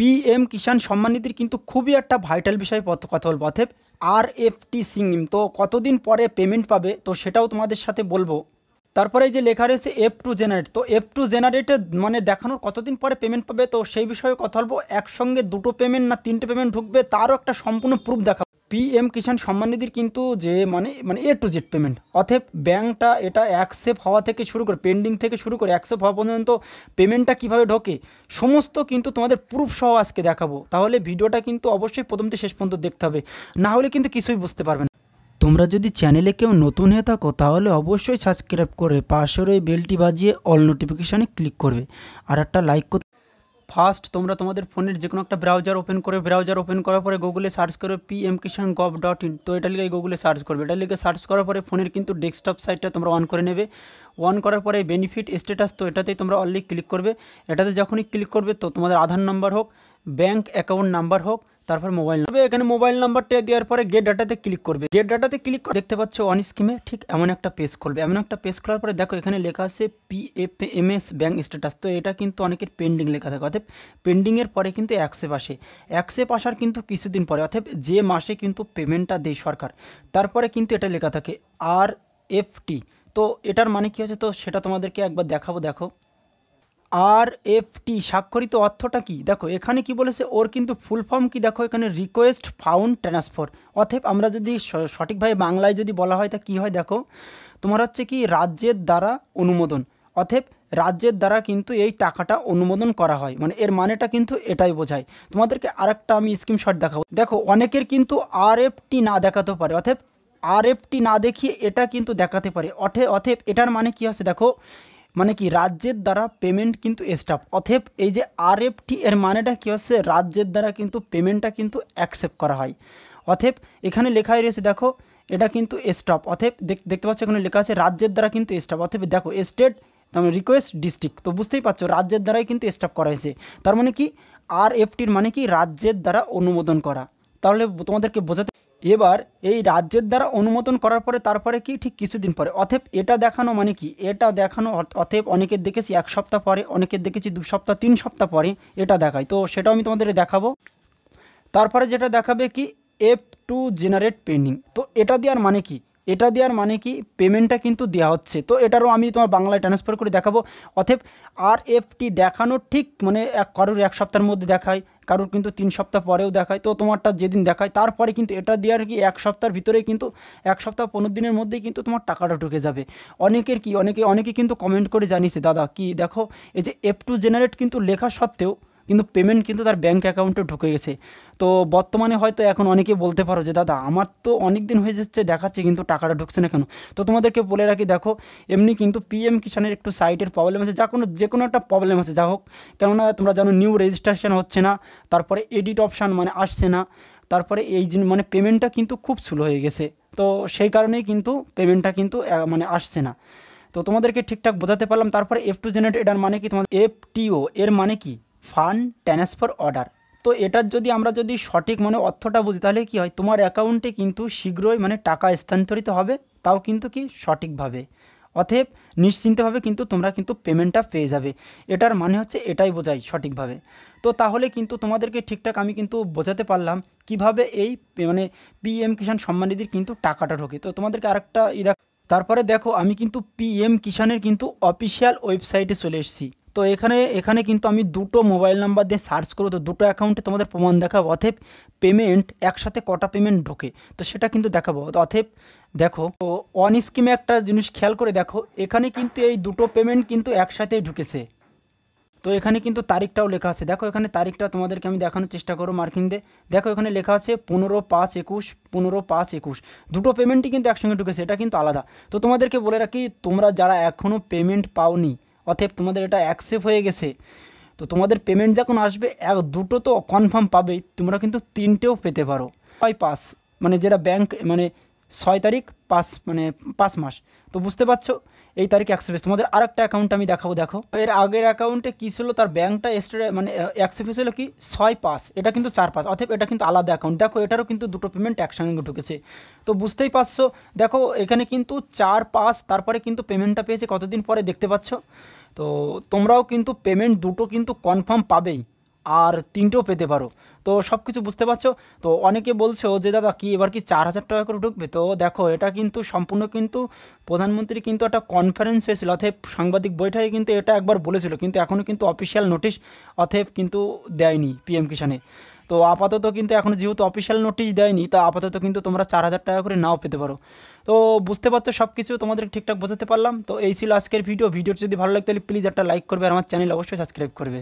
PM Kisan Samman নিধির কিন্তু খুবই একটা ভাইটাল বিষয় কথা বলবো। অতএব আরএফটি স্কিম তো কতদিন পরে পেমেন্ট পাবে তো সেটাও তোমাদের সাথে বলবো। তারপরে এই যে লেখা রয়েছে F2 জেনারেট, তো F2 জেনারেটে মানে দেখানোর কতদিন পরে পেমেন্ট পাবে তো সেই বিষয়ে কথা বলবো। একসঙ্গে দুটো পেমেন্ট না তিনটে পেমেন্ট ঢুকবে তারও একটা সম্পূর্ণ প্রুফ দেখাবো। পিএম কিষাণ সম্মান নিধির কিন্তু যে মানে A to Z পেমেন্ট, অতএব ব্যাঙ্কটা এটা অ্যাকসেপ্ট হওয়া থেকে শুরু করে পেন্ডিং থেকে শুরু করে অ্যাকসেপ্ট হওয়া পর্যন্ত পেমেন্টটা কীভাবে ঢোকে সমস্ত কিন্তু তোমাদের প্রুফ সহ আজকে দেখাবো। তাহলে ভিডিওটা কিন্তু অবশ্যই প্রথম থেকে শেষ পর্যন্ত দেখতে হবে, না হলে কিন্তু কিছুই বুঝতে পারবে না। তোমরা যদি চ্যানেলে কেউ নতুন হয়ে থাকো তাহলে অবশ্যই সাবস্ক্রাইব করে পাশের ওই বেলটি বাজিয়ে অল নোটিফিকেশানে ক্লিক করবে আর একটা লাইক করতে। ফার্স্ট তোমরা তোমাদের ফোনের যে কোনো একটা ব্রাউজার ওপেন করে, ব্রাউজার ওপেন করার পরে গুগলে সার্চ করবে pmkishan.gov.in, তো এটা লিখে গুগলে সার্চ করবে। এটা লিখে সার্চ করার পরে ফোনের কিন্তু ডেস্কটপ সাইটটা তোমরা অন করে নেবে। অন করার পরে বেনিফিট স্ট্যাটাস, তো এটাতেই তোমরা অলরেডি ক্লিক করবে। এটাতে যখনই ক্লিক করবে তো তোমাদের আধার নাম্বার হোক, ব্যাঙ্ক অ্যাকাউন্ট নাম্বার হোক, তারপর মোবাইল নাম্বার, এখানে মোবাইল নাম্বারটা দেওয়ার পরে গেট ডাটাতে ক্লিক করবে। গেট ডাটাতে ক্লিক করে দেখতে পাচ্ছ অন স্কিমে ঠিক এমন একটা পেজ খুলবে। এমন একটা পেজ খোলার পরে দেখো এখানে লেখা আছে PFMS ব্যাঙ্ক স্ট্যাটাস, তো এটা কিন্তু অনেকের পেন্ডিং লেখা থাকে। অর্থাৎ পেন্ডিংয়ের পরে কিন্তু অ্যাকসেপ্ট আসে, অ্যাকসেপ্ট আসার কিন্তু কিছুদিন পরে অর্থাৎ যে মাসে কিন্তু পেমেন্টটা দেয় সরকার তারপরে কিন্তু এটা লেখা থাকে RFT। তো এটার মানে কী হচ্ছে তো সেটা তোমাদেরকে একবার দেখাবো। দেখো RFT স্বাক্ষরিত অর্থটা কি, দেখো এখানে কি বলেছে ওর কিন্তু ফুল ফর্ম কি, দেখো এখানে রিকোয়েস্ট ফাউন্ড ট্রান্সফার। অতএব আমরা যদি সঠিকভাবে বাংলায় যদি বলা হয় তা কী হয়, দেখো তোমার হচ্ছে কি রাজ্যের দ্বারা অনুমোদন। অতএব রাজ্যের দ্বারা কিন্তু এই টাকাটা অনুমোদন করা হয়, মানে এর মানেটা কিন্তু এটাই বোঝায়। তোমাদেরকে আরেকটা আমি স্ক্রিনশট দেখাবো। দেখো অনেকের কিন্তু RFT না দেখাতেও পারে, অতএব RFT না দেখিয়ে এটা কিন্তু দেখাতে পারে। অতএব এটার মানে কী হচ্ছে দেখো, মানে কি রাজ্যের দ্বারা পেমেন্ট কিন্তু স্টপ। অতএব এই যে RFT এর মানেটা কী হচ্ছে রাজ্যের দ্বারা কিন্তু পেমেন্টটা কিন্তু অ্যাকসেপ্ট করা হয়। অতএব এখানে লেখাই রয়েছে দেখো এটা কিন্তু স্টপ। অতএব দেখতে পাচ্ছ এখানে লেখা আছে রাজ্যের দ্বারা কিন্তু স্টপ। অতএব দেখো স্টেট তার রিকোয়েস্ট ডিস্ট্রিক্ট, তো বুঝতেই পারছো রাজ্যের দ্বারাই কিন্তু স্টপ করা হয়েছে। তার মানে কি RFTর মানে কি রাজ্যের দ্বারা অনুমোদন করা। তাহলে তোমাদেরকে বোঝাতে এবার এই রাজ্যের দ্বারা অনুমোদন করার পরে তারপরে কি ঠিক কিছুদিন পরে, অতএব এটা দেখানো মানে কি এটা দেখানো। অতএব অনেকের দেখেছি 1 সপ্তাহ পরে, অনেকের দেখেছি 2 সপ্তাহ 3 সপ্তাহ পরে এটা দেখায়, তো সেটাও আমি তোমাদের দেখাবো। তারপরে যেটা দেখাবে কি F2 জেনারেট পেন্ডিং, তো এটা দেওয়ার মানে কি, এটা দেওয়ার মানে কি পেমেন্টটা কিন্তু দেওয়া হচ্ছে, তো এটারও আমি তোমার বাংলায় ট্রান্সফার করে দেখাবো। অতএব RFT দেখানোর ঠিক মানে কারোর 1 সপ্তাহের মধ্যে দেখায়, কারোর কিন্তু 3 সপ্তাহ পরেও দেখায়, তো তোমারটা যেদিন দেখায় তারপরে কিন্তু এটা দেওয়ার কি 1 সপ্তাহের ভিতরেই কিন্তু 1 সপ্তাহ 15 দিনের মধ্যেই কিন্তু তোমার টাকাটা ঢুকে যাবে। অনেকের কি অনেকে কিন্তু কমেন্ট করে জানিয়েছে দাদা কি দেখো এই যে F2 জেনারেট কিন্তু লেখা সত্ত্বেও কিন্তু পেমেন্ট কিন্তু তার ব্যাঙ্ক অ্যাকাউন্টে ঢুকে গেছে। তো বর্তমানে হয়তো এখন অনেকে বলতে পারো যে দাদা আমার তো অনেক দিন হয়ে যাচ্ছে দেখাচ্ছে কিন্তু টাকাটা ঢুকছে না কেন। তো তোমাদেরকে বলে রাখি দেখো এমনি কিন্তু পিএম কিষাণের একটু সাইটের প্রবলেম আছে, যে কোনো একটা প্রবলেম আছে যা হোক, কেননা তোমরা জানো নিউ রেজিস্ট্রেশন হচ্ছে না, তারপরে এডিট অপশান মানে আসছে না, তারপরে এই মানে পেমেন্টটা কিন্তু খুব স্লো হয়ে গেছে, তো সেই কারণেই কিন্তু পেমেন্টটা কিন্তু মানে আসছে না। তো তোমাদেরকে ঠিকঠাক বোঝাতে পারলাম। তারপরে F2 জেনারেট এটার মানে কি, তোমাদের FTO এর মানে কি ফান্ড ট্রান্সফার অর্ডার। তো এটার যদি আমরা যদি সঠিক মানে অর্থটা বুঝি তাহলে কি হয় তোমার অ্যাকাউন্টে কিন্তু শীঘ্রই মানে টাকা স্থানান্তরিত হবে, তাও কিন্তু কি সঠিকভাবে। অতএব নিশ্চিন্তভাবে কিন্তু তোমরা কিন্তু পেমেন্টটা পেয়ে যাবে, এটার মানে হচ্ছে এটাই বোঝাই সঠিকভাবে। তো তাহলে কিন্তু তোমাদেরকে ঠিকঠাক আমি কিন্তু বোঝাতে পারলাম কিভাবে এই মানে পিএম কিষাণ সম্মান নিধির কিন্তু টাকাটা ঢোকে। তো তোমাদেরকে আরেকটা তারপরে দেখো আমি কিন্তু পিএম কিষাণের কিন্তু অফিসিয়াল ওয়েবসাইটে চলে এসেছি। তো এখানে কিন্তু আমি দুটো মোবাইল নাম্বার দিয়ে সার্চ করবো, তো দুটো অ্যাকাউন্টে তোমাদের প্রমাণ দেখাবো। অতএব পেমেন্ট একসাথে কটা পেমেন্ট ঢোকে তো সেটা কিন্তু দেখাবো। অতএব দেখো তো অন স্কিমে একটা জিনিস খেয়াল করে দেখো এখানে কিন্তু এই দুটো পেমেন্ট কিন্তু একসাথেই ঢুকেছে। তো এখানে কিন্তু তারিখটাও লেখা আছে, দেখো এখানে তারিখটা তোমাদেরকে আমি দেখানোর চেষ্টা করো মার্কিং দিয়ে। দেখো এখানে লেখা আছে 15/5/21, 15/5/21, দুটো পেমেন্টই কিন্তু একসঙ্গে ঢুকেছে, এটা কিন্তু আলাদা। তো তোমাদেরকে বলে রাখি তোমরা যারা এখনও পেমেন্ট পাওনি অতএব তোমাদের এটা অ্যাকসেপ্ট হয়ে গেছে, তো তোমাদের পেমেন্ট যখন আসবে দুটো তো কনফার্ম পাবেই, তোমরা কিন্তু 3টেও পেতে পারো। 6/5 মানে যেটা ব্যাংক মানে 6 তারিখ 5 মানে 5 মাস, তো বুঝতে পারছো এই তারিখে অ্যাকসেপ্ট। তোমাদের আরেকটা অ্যাকাউন্ট আমি দেখাবো। দেখো এর আগের অ্যাকাউন্টে কী ছিল তার ব্যাঙ্কটা মানে অ্যাকসেপ্ট হয়েছিল কি 6/5, এটা কিন্তু 4/5, অতএব এটা কিন্তু আলাদা অ্যাকাউন্ট। দেখো এটারও কিন্তু দুটো পেমেন্ট একসঙ্গে ঢুকেছে, তো বুঝতেই পারছো। দেখো এখানে কিন্তু 4/5 তারপরে কিন্তু পেমেন্টটা পেয়েছে কতদিন পরে দেখতে পাচ্ছ। তো তোমরাও কিন্তু পেমেন্ট দুটো কিন্তু কনফার্ম পাবেই, আর 3টেও পেতে পারো। তো সব কিছু বুঝতে পারছো। তো অনেকে বলছো যে দাদা কি এবার কি 4,000 টাকা করে ঢুকবে? তো দেখো এটা কিন্তু সম্পূর্ণ কিন্তু প্রধানমন্ত্রী কিন্তু একটা কনফারেন্স হয়েছিল, অতএব সাংবাদিক বৈঠকে কিন্তু এটা একবার বলেছিল, কিন্তু এখনও কিন্তু অফিসিয়াল নোটিশ অতএব কিন্তু দেয়নি পিএম কিষানে। তো আপাতত কিন্তু এখনও যেহেতু অফিসিয়াল নোটিশ দেয়নি, তা আপাতত কিন্তু তোমরা 4,000 টাকা করে নাও পেতে পারো। তো বুঝতে পারছো সব কিছু, তোমাদের ঠিকঠাক বোঝাতে পারলাম। তো এই ছিল আজকের ভিডিওটি যদি ভালো লাগে তাহলে প্লিজ একটা লাইক করবে আর আমার চ্যানেল অবশ্যই সাবস্ক্রাইব করবে।